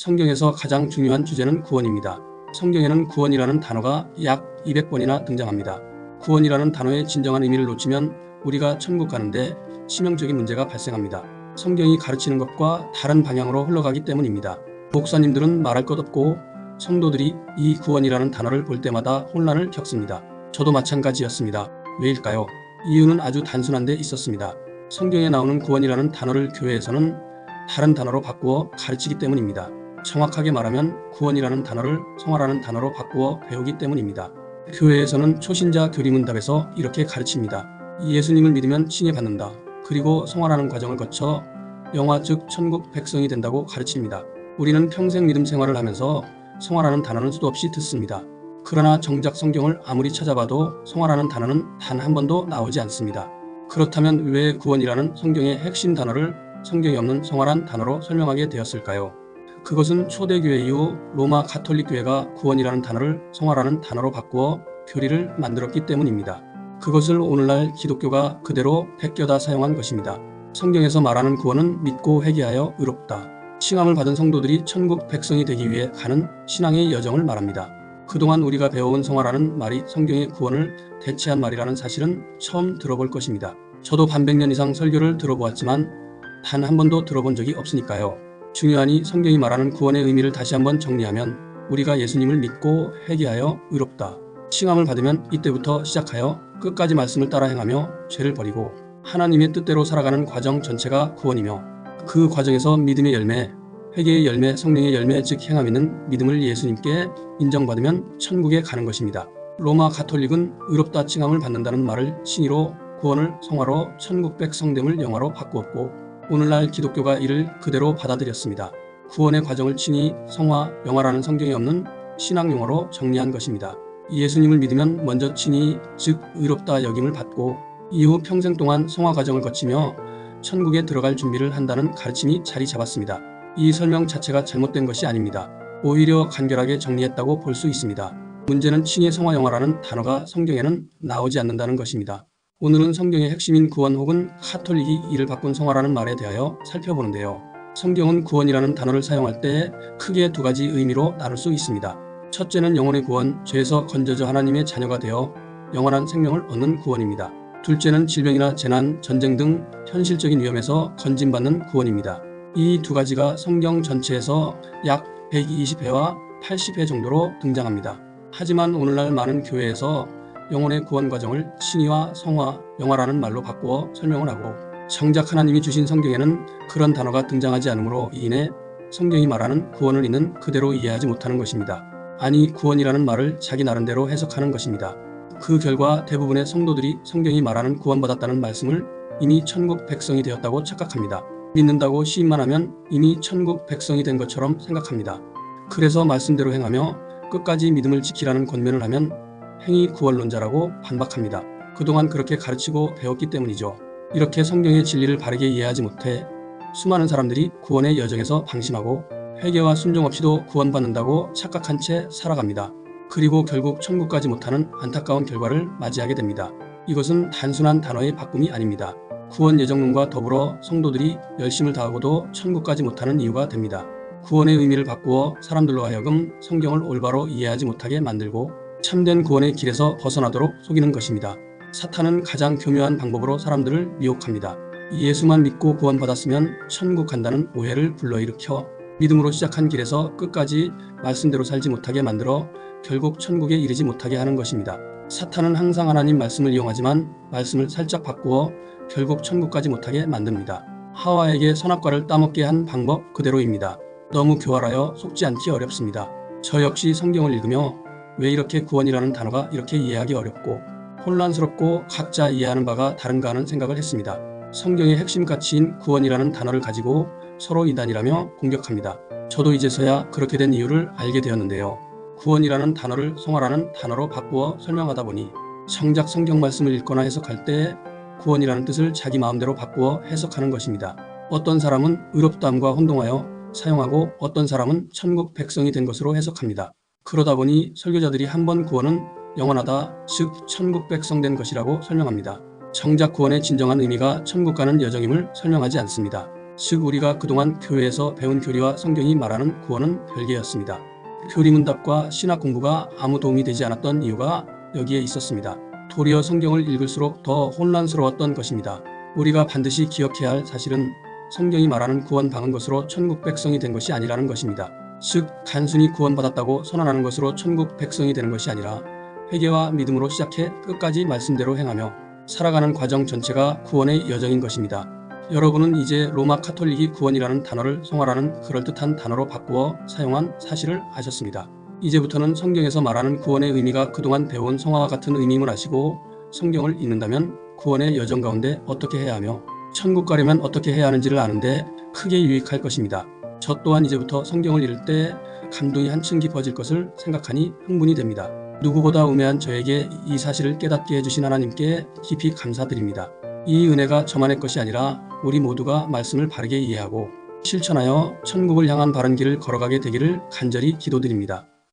성경에서 가장 중요한 주제는 구원입니다. 성경에는 구원이라는 단어가 약 200번이나 등장합니다. 구원이라는 단어의 진정한 의미를 놓치면 우리가 천국 가는데 치명적인 문제가 발생합니다. 성경이 가르치는 것과 다른 방향으로 흘러가기 때문입니다. 목사님들은 말할 것 없고 성도들이 이 구원이라는 단어를 볼 때마다 혼란을 겪습니다. 저도 마찬가지였습니다. 왜일까요? 이유는 아주 단순한 데 있었습니다. 성경에 나오는 구원이라는 단어를 교회에서는 다른 단어로 바꾸어 가르치기 때문입니다. 정확하게 말하면 구원이라는 단어를 성화라는 단어로 바꾸어 배우기 때문입니다. 교회에서는 초신자 교리문답에서 이렇게 가르칩니다. 예수님을 믿으면 칭해받는다. 그리고 성화라는 과정을 거쳐 영화 즉 천국 백성이 된다고 가르칩니다. 우리는 평생 믿음 생활을 하면서 성화라는 단어는 수도 없이 듣습니다. 그러나 정작 성경을 아무리 찾아봐도 성화라는 단어는 단 한 번도 나오지 않습니다. 그렇다면 왜 구원이라는 성경의 핵심 단어를 성경에 없는 성화란 단어로 설명하게 되었을까요? 그것은 초대교회 이후 로마 가톨릭 교회가 구원이라는 단어를 성화라는 단어로 바꾸어 교리를 만들었기 때문입니다. 그것을 오늘날 기독교가 그대로 베껴다 사용한 것입니다. 성경에서 말하는 구원은 믿고 회개하여 의롭다. 칭함을 받은 성도들이 천국 백성이 되기 위해 가는 신앙의 여정을 말합니다. 그동안 우리가 배워온 성화라는 말이 성경의 구원을 대체한 말이라는 사실은 처음 들어볼 것입니다. 저도 반백년 이상 설교를 들어보았지만 단 한 번도 들어본 적이 없으니까요. 중요하니 성경이 말하는 구원의 의미를 다시 한번 정리하면 우리가 예수님을 믿고 회개하여 의롭다. 칭함을 받으면 이때부터 시작하여 끝까지 말씀을 따라 행하며 죄를 버리고 하나님의 뜻대로 살아가는 과정 전체가 구원이며 그 과정에서 믿음의 열매, 회개의 열매, 성령의 열매 즉 행함 있는 믿음을 예수님께 인정받으면 천국에 가는 것입니다. 로마 가톨릭은 의롭다 칭함을 받는다는 말을 칭의로 구원을 성화로 천국 백성됨을 영화로 바꾸었고 오늘날 기독교가 이를 그대로 받아들였습니다. 구원의 과정을 칭의, 성화, 영화라는 성경에 없는 신학 용어로 정리한 것입니다. 예수님을 믿으면 먼저 칭의 즉 의롭다 여김을 받고 이후 평생 동안 성화 과정을 거치며 천국에 들어갈 준비를 한다는 가르침이 자리 잡았습니다. 이 설명 자체가 잘못된 것이 아닙니다. 오히려 간결하게 정리했다고 볼 수 있습니다. 문제는 칭의 성화 영화라는 단어가 성경에는 나오지 않는다는 것입니다. 오늘은 성경의 핵심인 구원 혹은 카톨릭이 이를 바꾼 성화라는 말에 대하여 살펴보는데요. 성경은 구원이라는 단어를 사용할 때 크게 두 가지 의미로 나눌 수 있습니다. 첫째는 영혼의 구원, 죄에서 건져져 하나님의 자녀가 되어 영원한 생명을 얻는 구원입니다. 둘째는 질병이나 재난, 전쟁 등 현실적인 위험에서 건진받는 구원입니다. 이 두 가지가 성경 전체에서 약 120회와 80회 정도로 등장합니다. 하지만 오늘날 많은 교회에서 영혼의 구원 과정을 칭의와 성화, 영화라는 말로 바꾸어 설명을 하고 정작 하나님이 주신 성경에는 그런 단어가 등장하지 않으므로 이인해 성경이 말하는 구원을 있는 그대로 이해하지 못하는 것입니다. 아니 구원이라는 말을 자기 나름대로 해석하는 것입니다. 그 결과 대부분의 성도들이 성경이 말하는 구원받았다는 말씀을 이미 천국 백성이 되었다고 착각합니다. 믿는다고 시인만 하면 이미 천국 백성이 된 것처럼 생각합니다. 그래서 말씀대로 행하며 끝까지 믿음을 지키라는 권면을 하면 행위 구원론자라고 반박합니다. 그동안 그렇게 가르치고 배웠기 때문이죠. 이렇게 성경의 진리를 바르게 이해하지 못해 수많은 사람들이 구원의 여정에서 방심하고 회개와 순종 없이도 구원받는다고 착각한 채 살아갑니다. 그리고 결국 천국 가지 못하는 안타까운 결과를 맞이하게 됩니다. 이것은 단순한 단어의 바꿈이 아닙니다. 구원 예정론과 더불어 성도들이 열심을 다하고도 천국 가지 못하는 이유가 됩니다. 구원의 의미를 바꾸어 사람들로 하여금 성경을 올바로 이해하지 못하게 만들고 참된 구원의 길에서 벗어나도록 속이는 것입니다. 사탄은 가장 교묘한 방법으로 사람들을 미혹합니다. 예수만 믿고 구원받았으면 천국 간다는 오해를 불러일으켜 믿음으로 시작한 길에서 끝까지 말씀대로 살지 못하게 만들어 결국 천국에 이르지 못하게 하는 것입니다. 사탄은 항상 하나님 말씀을 이용하지만 말씀을 살짝 바꾸어 결국 천국 가지 못하게 만듭니다. 하와에게 선악과를 따먹게 한 방법 그대로입니다. 너무 교활하여 속지 않기 어렵습니다. 저 역시 성경을 읽으며 왜 이렇게 구원이라는 단어가 이렇게 이해하기 어렵고 혼란스럽고 각자 이해하는 바가 다른가 하는 생각을 했습니다. 성경의 핵심 가치인 구원이라는 단어를 가지고 서로 이단이라며 공격합니다. 저도 이제서야 그렇게 된 이유를 알게 되었는데요. 구원이라는 단어를 성화라는 단어로 바꾸어 설명하다 보니 정작 성경 말씀을 읽거나 해석할 때 구원이라는 뜻을 자기 마음대로 바꾸어 해석하는 것입니다. 어떤 사람은 의롭다함과 혼동하여 사용하고 어떤 사람은 천국 백성이 된 것으로 해석합니다. 그러다 보니 설교자들이 한 번 구원은 영원하다, 즉 천국 백성 된 것이라고 설명합니다. 정작 구원의 진정한 의미가 천국 가는 여정임을 설명하지 않습니다. 즉 우리가 그동안 교회에서 배운 교리와 성경이 말하는 구원은 별개였습니다. 교리문답과 신학 공부가 아무 도움이 되지 않았던 이유가 여기에 있었습니다. 도리어 성경을 읽을수록 더 혼란스러웠던 것입니다. 우리가 반드시 기억해야 할 사실은 성경이 말하는 구원받은 것으로 천국 백성이 된 것이 아니라는 것입니다. 즉 단순히 구원받았다고 선언하는 것으로 천국 백성이 되는 것이 아니라 회개와 믿음으로 시작해 끝까지 말씀대로 행하며 살아가는 과정 전체가 구원의 여정인 것입니다. 여러분은 이제 로마 카톨릭이 구원이라는 단어를 성화라는 그럴듯한 단어로 바꾸어 사용한 사실을 아셨습니다. 이제부터는 성경에서 말하는 구원의 의미가 그동안 배워온 성화와 같은 의미임을 아시고 성경을 읽는다면 구원의 여정 가운데 어떻게 해야 하며 천국 가려면 어떻게 해야 하는지를 아는데 크게 유익할 것입니다. 저 또한 이제부터 성경을 읽을 때 감동이 한층 깊어질 것을 생각하니 흥분이 됩니다. 누구보다 우매한 저에게 이 사실을 깨닫게 해주신 하나님께 깊이 감사드립니다. 이 은혜가 저만의 것이 아니라 우리 모두가 말씀을 바르게 이해하고 실천하여 천국을 향한 바른 길을 걸어가게 되기를 간절히 기도드립니다.